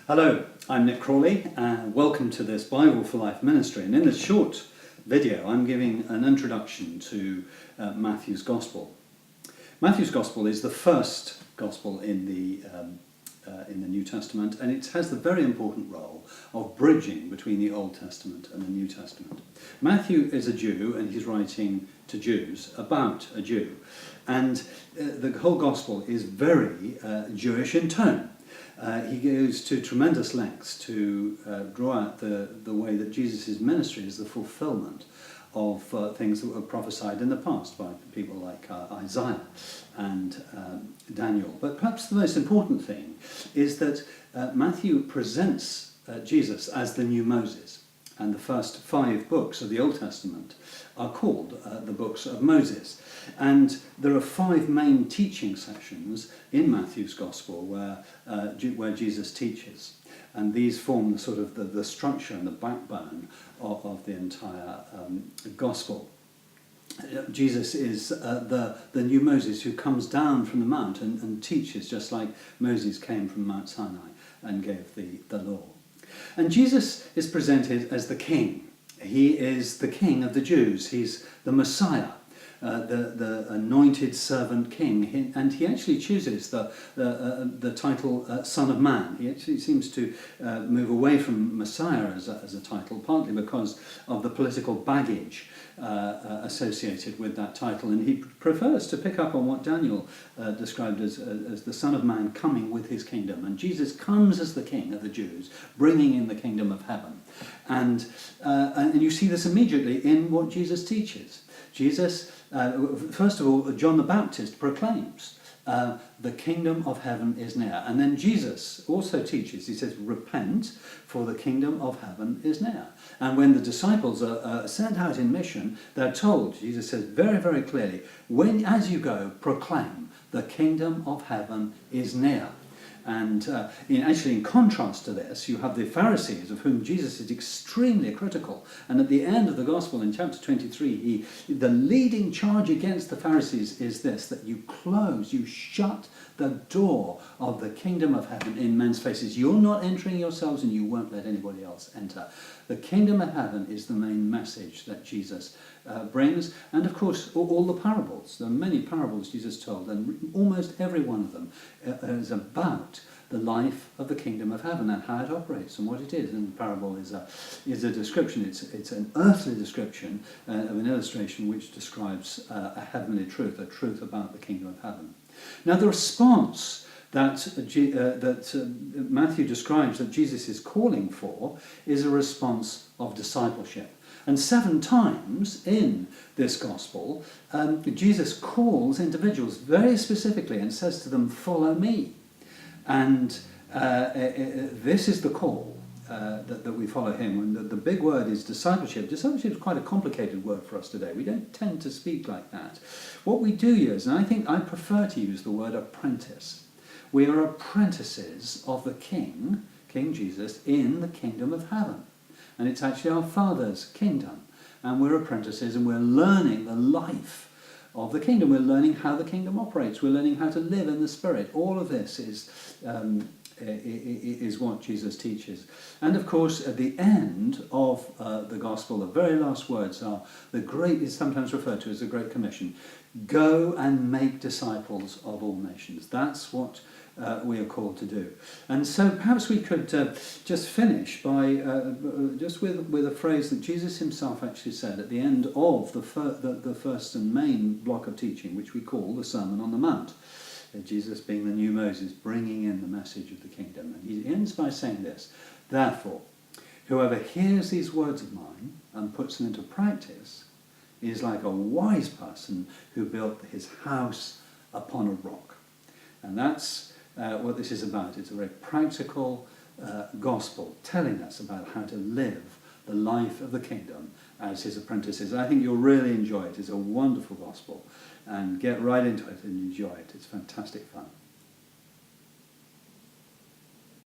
Hello, I'm Nick Crawley and welcome to this Bible for Life ministry. And in this short video I'm giving an introduction to Matthew's Gospel. Matthew's Gospel is the first Gospel in the New Testament, and it has the very important role of bridging between the Old Testament and the New Testament. Matthew is a Jew and he's writing to Jews about a Jew, and the whole Gospel is very Jewish in tone. He goes to tremendous lengths to draw out the way that Jesus' ministry is the fulfillment of things that were prophesied in the past by people like Isaiah and Daniel. But perhaps the most important thing is that Matthew presents Jesus as the new Moses, and the first 5 books of the Old Testament are called the books of Moses. And there are 5 main teaching sessions in Matthew's Gospel where Jesus teaches. And these form the sort of the structure and the backbone of the entire Gospel. Jesus is the new Moses who comes down from the mount and teaches, just like Moses came from Mount Sinai and gave the law. And Jesus is presented as the king. He is the king of the Jews. He's the Messiah, the anointed servant king. And he actually chooses the title Son of Man. He actually seems to move away from Messiah as a title, partly because of the political baggage associated with that title. And he prefers to pick up on what Daniel described as the Son of Man coming with his kingdom. And Jesus comes as the king of the Jews, bringing in the kingdom of heaven. And you see this immediately in what Jesus teaches. Jesus, first of all, John the Baptist proclaims, the kingdom of heaven is near. And then Jesus also teaches, he says, repent, for the kingdom of heaven is near. And when the disciples are sent out in mission, they're told, Jesus says very, very clearly, as you go, proclaim, the kingdom of heaven is near. And actually, in contrast to this, you have the Pharisees, of whom Jesus is extremely critical. And at the end of the Gospel, in chapter 23, the leading charge against the Pharisees is this, that you shut the door of the kingdom of heaven in men's faces. You're not entering yourselves, and you won't let anybody else enter. The kingdom of heaven is the main message that Jesus brings. And of course, all the parables. There are many parables Jesus told, and almost every one of them is about the life of the kingdom of heaven and how it operates and what it is. And the parable is a description. It's an earthly description of an illustration which describes a heavenly truth, a truth about the kingdom of heaven. Now, the response that Matthew describes that Jesus is calling for is a response of discipleship. And 7 times in this gospel, Jesus calls individuals very specifically and says to them, follow me. And this is the call that we follow him. And the big word is discipleship. Discipleship is quite a complicated word for us today. We don't tend to speak like that. What we do use, and I think I prefer to use the word apprentice. We are apprentices of the King Jesus, in the kingdom of heaven. And it's actually our Father's kingdom. And we're apprentices, and we're learning the life of the kingdom. We're learning how the kingdom operates. We're learning how to live in the Spirit. All of this is what Jesus teaches. And of course, at the end of the gospel, the very last words are is sometimes referred to as the Great Commission. Go and make disciples of all nations. That's what we are called to do. And so perhaps we could just finish by just with a phrase that Jesus himself actually said at the end of the first and main block of teaching, which we call the Sermon on the Mount. Jesus being the new Moses, bringing in the message of the kingdom. And he ends by saying this, therefore, whoever hears these words of mine and puts them into practice is like a wise person who built his house upon a rock. And that's what this is about. It's a very practical gospel telling us about how to live the life of the kingdom as his apprentices. I think you'll really enjoy it. It's a wonderful gospel. And get right into it and enjoy it. It's fantastic fun.